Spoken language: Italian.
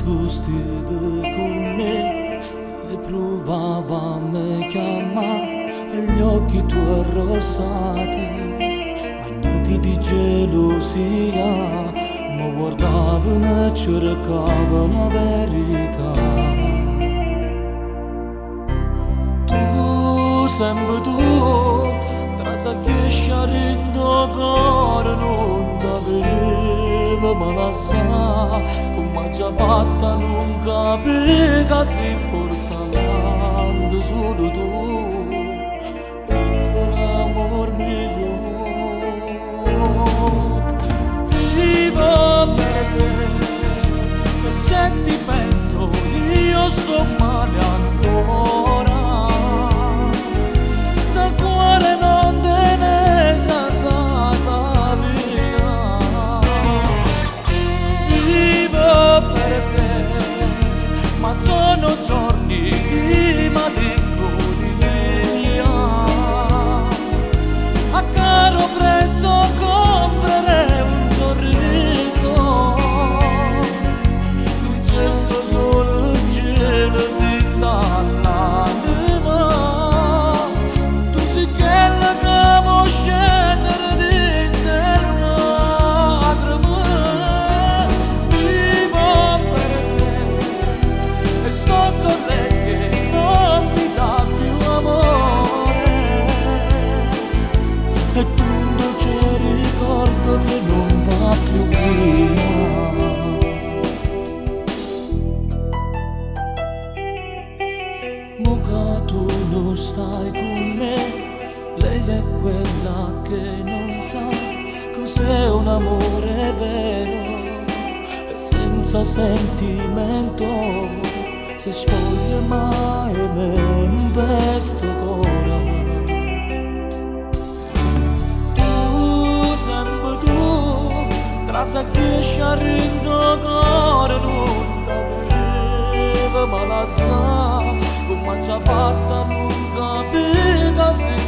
tu stivi con me, le provava a me chiamare e gli occhi tuoi arrossati, bagnati di gelosia, mi guardavano e cercavano la verità. Tu, sempre tu, tra sa che sciarindo cuore non t'aveva ma la sa, come già fatta non capiva si porta avanti solo tu, piccolo amor mio. Vivo per te, e se ti penso io sto male ancora. Sono giorni di malinconia, a caro prezzo comprerei un sorriso, un gesto solo un cielo di dall'anima, tu sei quella che vuoi scendere di terra. E tu un dolce ricordo che non va più via. Mo che tu non stai con me, lei è quella che non sa cos'è un amore vero e senza sentimento, se spoglia mai me investo ancora. Sa che sciarindo cuore non t'aveva ma la sa, come già fatta non capiva si